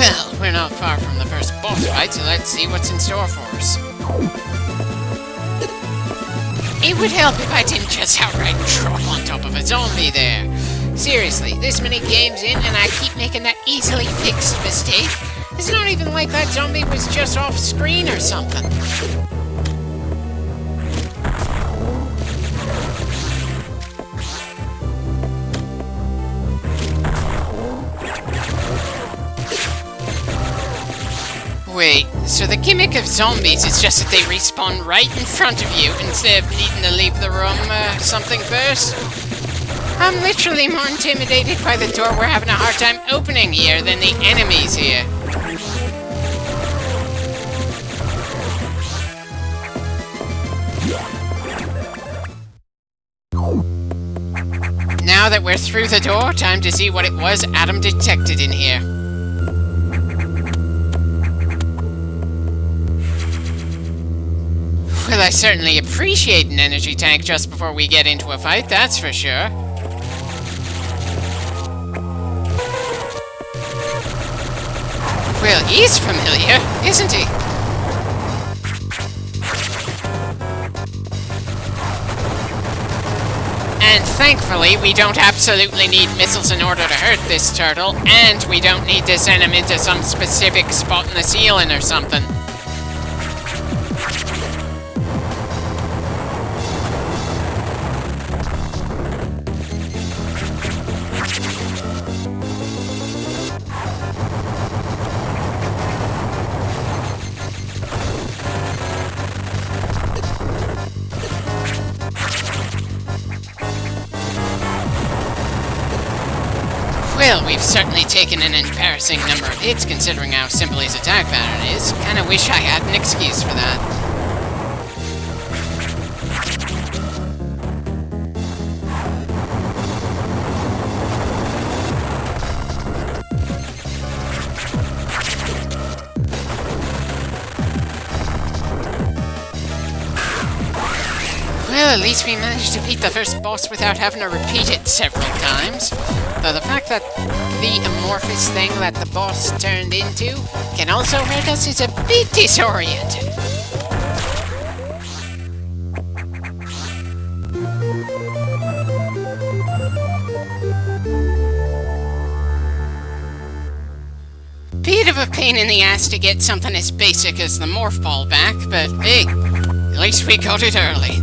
Well, we're not far from the first boss fight, so let's see what's in store for us. It would help if I didn't just outright drop on top of a zombie there. Seriously, this many games in and I keep making that easily fixed mistake? It's not even like that zombie was just off screen or something. Wait, so the gimmick of zombies is just that they respawn right in front of you instead of needing to leave the room something first? I'm literally more intimidated by the door we're having a hard time opening here than the enemies here. Now that we're through the door, time to see what it was Adam detected in here. Well, I certainly appreciate an energy tank just before we get into a fight, that's for sure. Well, he's familiar, isn't he? And thankfully, we don't absolutely need missiles in order to hurt this turtle, and we don't need to send him into some specific spot in the ceiling or something. Well, we've certainly taken an embarrassing number of hits considering how simple his attack pattern is. Kinda wish I had an excuse for that. Well, at least we managed to beat the first boss without having to repeat it several times. Though the fact that the amorphous thing that the boss turned into can also hurt us is a bit disorienting. Bit of a pain in the ass to get something as basic as the morph ball back, but hey, at least we got it early.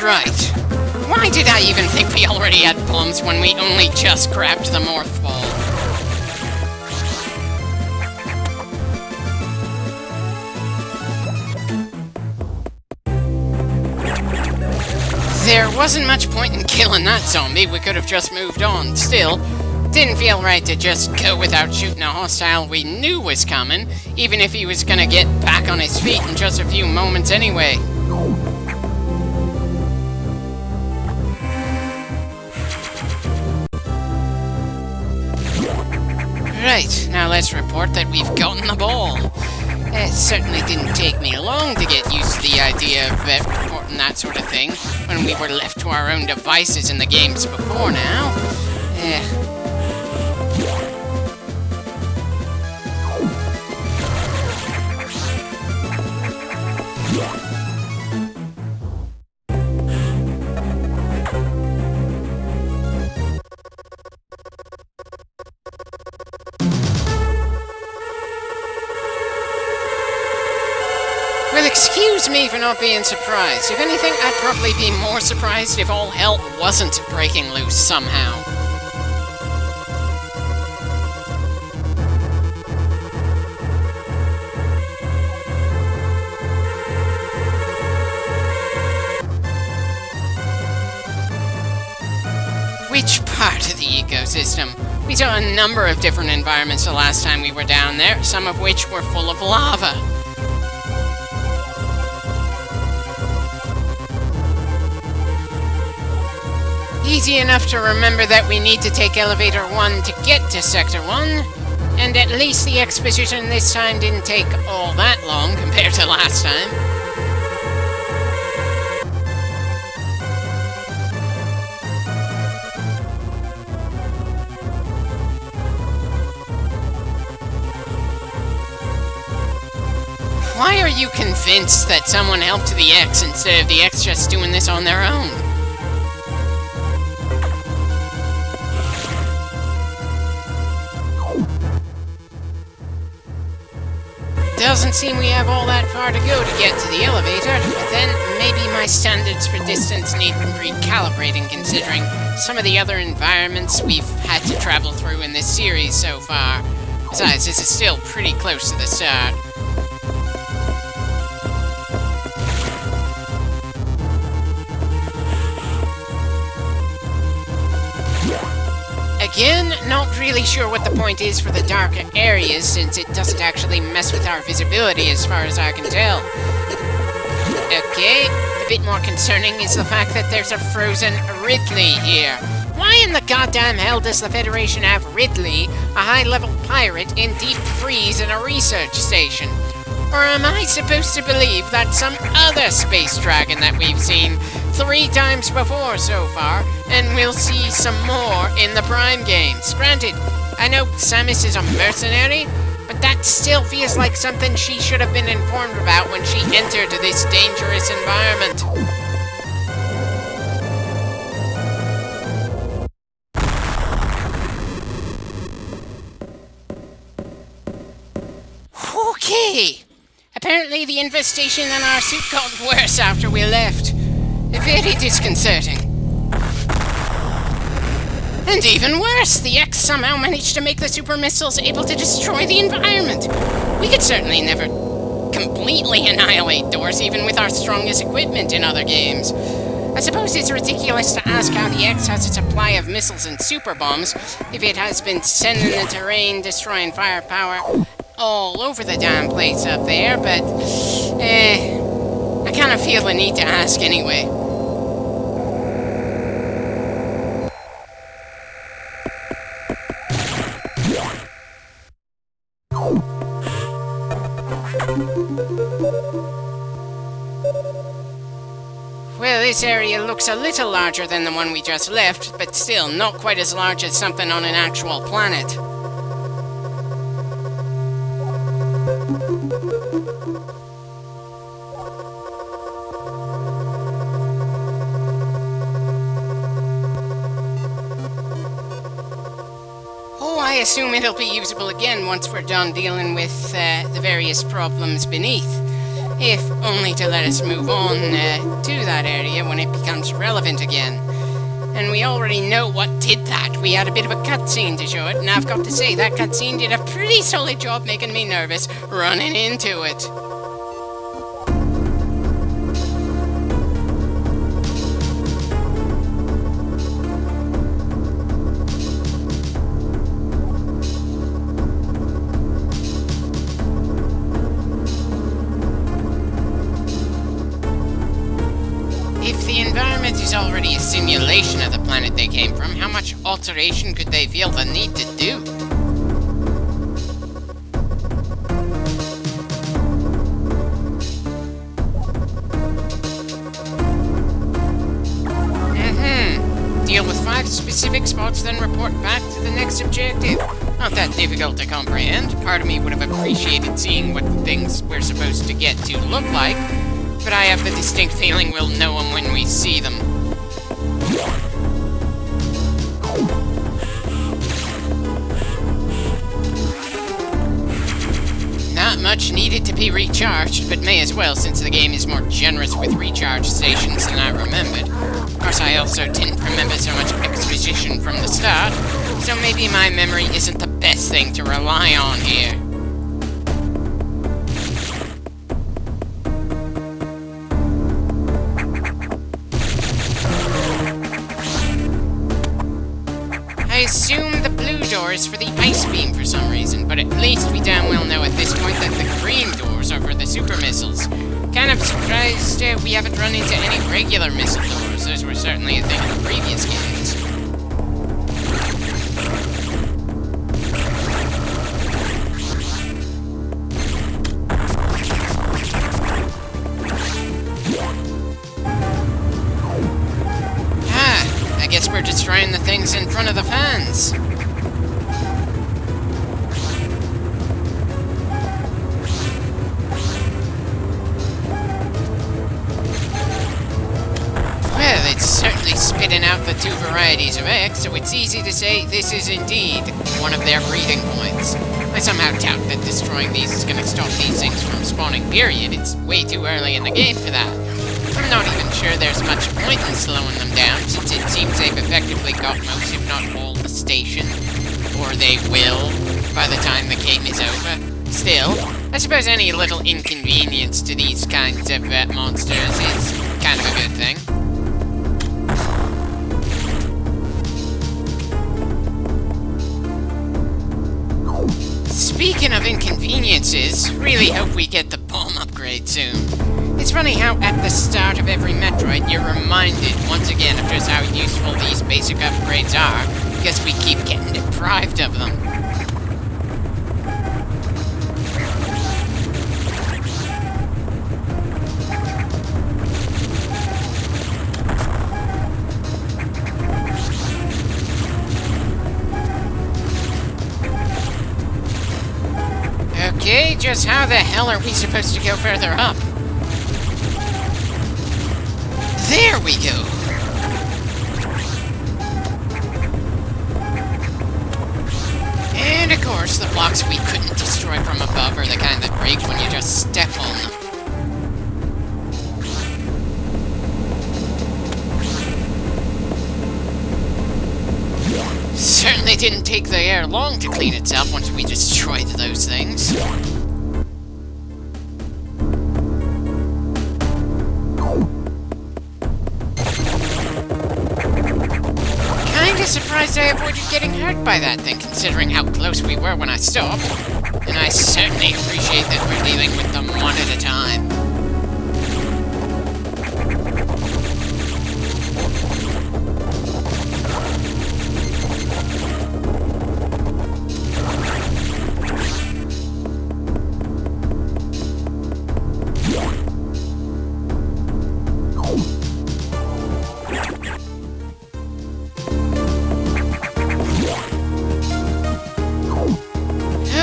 Right. Why did I even think we already had bombs when we only just grabbed the morph ball? There wasn't much point in killing that zombie, we could have just moved on. Still, didn't feel right to just go without shooting a hostile we knew was coming, even if he was gonna get back on his feet in just a few moments anyway. Right, now let's report that we've gotten the ball. It certainly didn't take me long to get used to the idea of reporting that sort of thing when we were left to our own devices in the games before now. Well, excuse me for not being surprised. If anything, I'd probably be more surprised if all hell wasn't breaking loose somehow. Which part of the ecosystem? We saw a number of different environments the last time we were down there, some of which were full of lava. Easy enough to remember that we need to take Elevator 1 to get to Sector 1, And at least the exposition this time didn't take all that long compared to last time. Why are you convinced that someone helped the X instead of the X just doing this on their own? Doesn't seem we have all that far to go to get to the elevator, but then maybe my standards for distance need recalibrating considering some of the other environments we've had to travel through in this series so far. Besides, this is still pretty close to the start. Again, not really sure what the point is for the darker areas, since it doesn't actually mess with our visibility as far as I can tell. Okay, a bit more concerning is the fact that there's a frozen Ridley here. Why in the goddamn hell does the Federation have Ridley, a high-level pirate, in deep freeze in a research station? Or am I supposed to believe that some other space dragon that we've seen 3 times before so far, and we'll see some more in the Prime games? Granted, I know Samus is a mercenary, but that still feels like something she should have been informed about when she entered this dangerous environment. Okay! Apparently the infestation in our suit got worse after we left. Very disconcerting. And even worse, the X somehow managed to make the super missiles able to destroy the environment. We could certainly never completely annihilate doors even with our strongest equipment in other games. I suppose it's ridiculous to ask how the X has a supply of missiles and super bombs if it has been sending the terrain, destroying firepower all over the damn place up there, but I kind of feel the need to ask anyway. Well, this area looks a little larger than the one we just left, but still not quite as large as something on an actual planet. Oh, I assume it'll be usable again once we're done dealing with the various problems beneath. If only to let us move on to that area when it becomes relevant again. And we already know what did that. We had a bit of a cutscene to show it, and I've got to say, that cutscene did a pretty solid job making me nervous running into it. If the environment is already a simulation of the planet they came from, how much alteration could they feel the need to do? Deal with 5 specific spots, then report back to the next objective. Not that difficult to comprehend. Part of me would have appreciated seeing what things we're supposed to get to look like, but I have the distinct feeling we'll know them when we see them. Not much needed to be recharged, but may as well since the game is more generous with recharge stations than I remembered. Of course, I also didn't remember so much exposition from the start, so maybe my memory isn't the best thing to rely on here. I assume the blue door is for the ice beam for some reason, but at least we damn well know at this point that the green doors are for the super missiles. Kind of surprised we haven't run into any regular missile doors. Those were certainly a thing in the previous games. front of the fans. Well, it's certainly spitting out the two varieties of X, so it's easy to say this is indeed one of their breeding points. I somehow doubt that destroying these is going to stop these things from spawning, period. It's way too early in the game for that. I'm not even sure there's much point in slowing them down, since it seems they've effectively got most, if not all, the station. Or they will, by the time the game is over. Still, I suppose any little inconvenience to these kinds of monsters is kind of a good thing. Speaking of inconveniences, really hope we get the bomb upgrade soon. It's funny how at the start of every Metroid you're reminded once again of just how useful these basic upgrades are, because we keep getting deprived of them. Okay, just how the hell are we supposed to go further up? There we go! And of course, the blocks we couldn't destroy from above are the kind that break when you just step on them. Certainly didn't take the air long to clean itself once we destroyed those things. Kinda surprised I avoided getting hurt by that thing, considering how close we were when I stopped. And I certainly appreciate that we're dealing with them one at a time.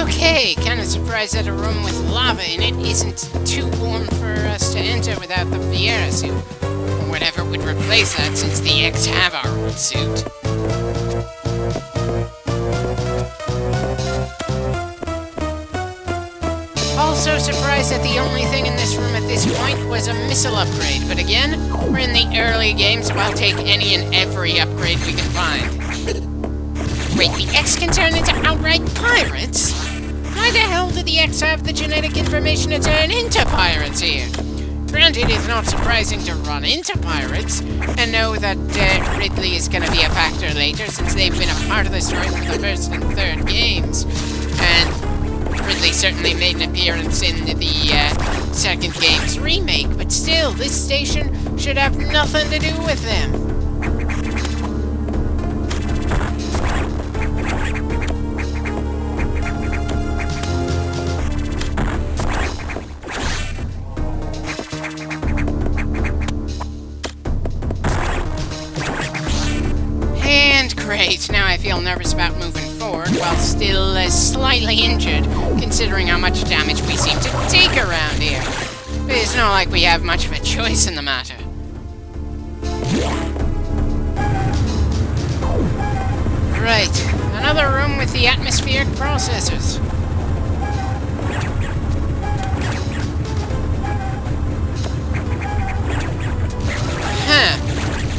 Okay, kinda surprised that a room with lava in it isn't too warm for us to enter without the Viera suit. Or whatever would replace that, since the X have our old suit. Also surprised that the only thing in this room at this point was a missile upgrade, but again, we're in the early game, so I'll take any and every upgrade we can find. Wait, the X can turn into outright pirates? Why the hell did the X have the genetic information to turn into pirates here? Granted, it's not surprising to run into pirates, and know that Ridley is going to be a factor later, since they've been a part of the story for the first and third games. And Ridley certainly made an appearance in the second game's remake, but still, this station should have nothing to do with them. Great, now I feel nervous about moving forward while still slightly injured, considering how much damage we seem to take around here. But it's not like we have much of a choice in the matter. Right, another room with the atmospheric processors. Huh.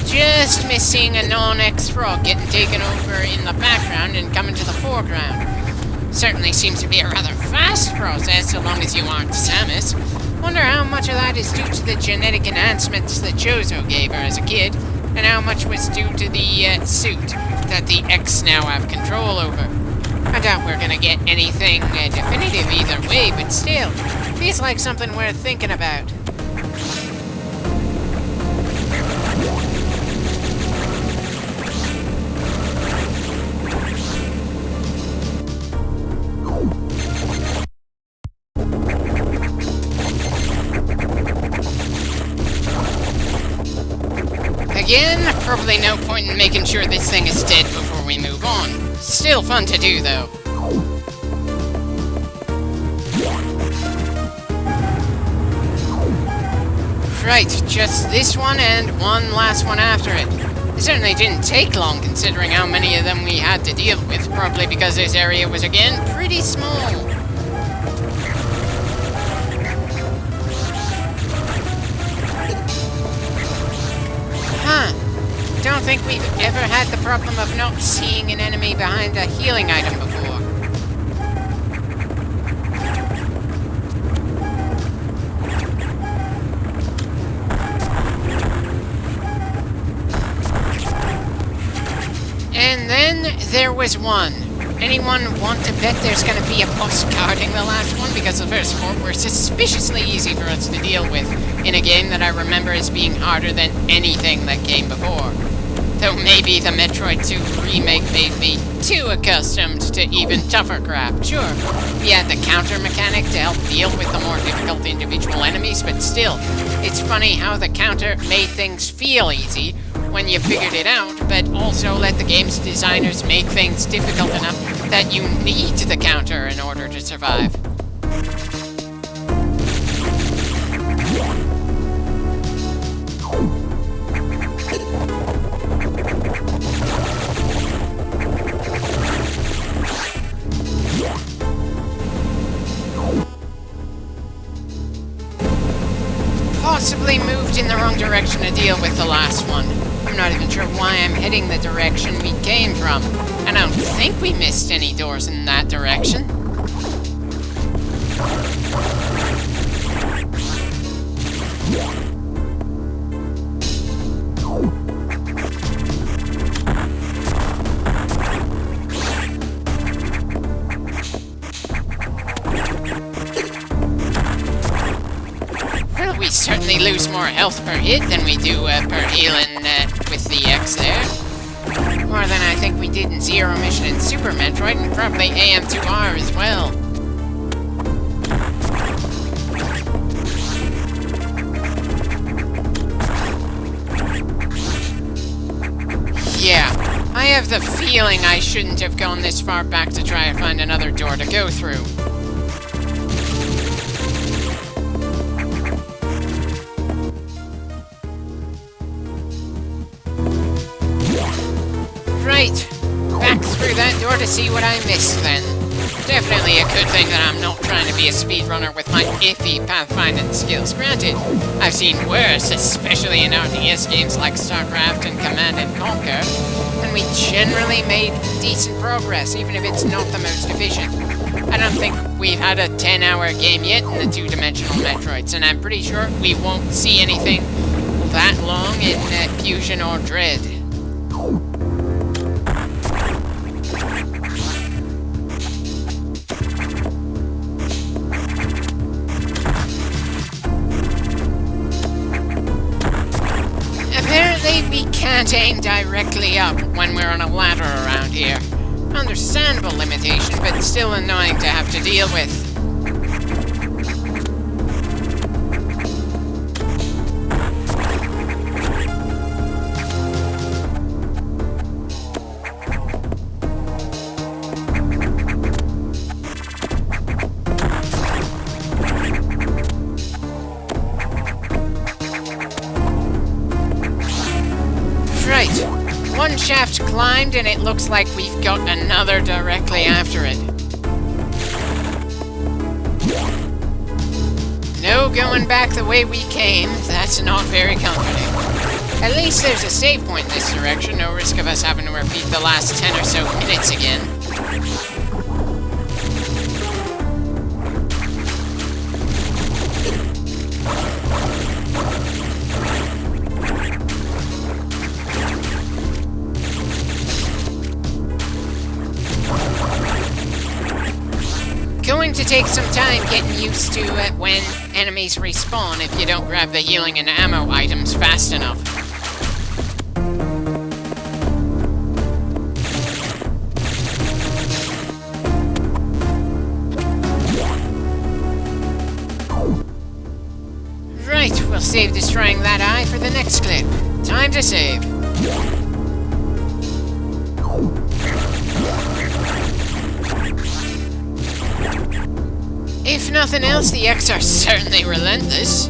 Just missing a non-X frog getting taken over in the background and coming to the foreground. Certainly seems to be a rather fast process, so long as you aren't Samus. Wonder how much of that is due to the genetic enhancements that Chozo gave her as a kid, and how much was due to the suit that the X now have control over. I doubt we're gonna get anything definitive either way, but still, feels like something worth thinking about. Again, probably no point in making sure this thing is dead before we move on. Still fun to do, though. Right, just this one and one last one after it. It certainly didn't take long considering how many of them we had to deal with, probably because this area was again pretty small. Huh. Don't think we've ever had the problem of not seeing an enemy behind a healing item before. And then there was one. Anyone want to bet there's going to be a boss guarding the last one? Because the first four were suspiciously easy for us to deal with in a game that I remember as being harder than anything that came before. Though maybe the Metroid 2 remake made me too accustomed to even tougher crap. Sure, we had the counter mechanic to help deal with the more difficult individual enemies, but still, it's funny how the counter made things feel easy when you figured it out, but also let the game's designers make things difficult enough that you need the counter in order to survive. Possibly moved in the wrong direction to deal with the last one. I'm not even sure why I'm heading the direction we came from. I don't think we missed any doors in that direction. We certainly lose more health per hit than we do per healing with the X there. More than I think we did in Zero Mission and Super Metroid, and probably AM2R as well. Yeah, I have the feeling I shouldn't have gone this far back to try and find another door to go through. Right, back through that door to see what I missed then. Definitely a good thing that I'm not trying to be a speedrunner with my iffy pathfinding skills. Granted, I've seen worse, especially in RTS games like StarCraft and Command & Conquer, and we generally made decent progress, even if it's not the most efficient. I don't think we've had a 10-hour game yet in the two-dimensional Metroids, and I'm pretty sure we won't see anything that long in Fusion or Dread. Apparently, we can't aim directly up when we're on a ladder around here. Understandable limitation, but still annoying to have to deal with. One shaft climbed, and it looks like we've got another directly after it. No going back the way we came. That's not very comforting. At least there's a save point in this direction. No risk of us having to repeat the last 10 or so minutes again. Going to take some time getting used to it when enemies respawn if you don't grab the healing and ammo items fast enough. Right, we'll save destroying that eye for the next clip. Time to save. nothing else, the X are certainly relentless.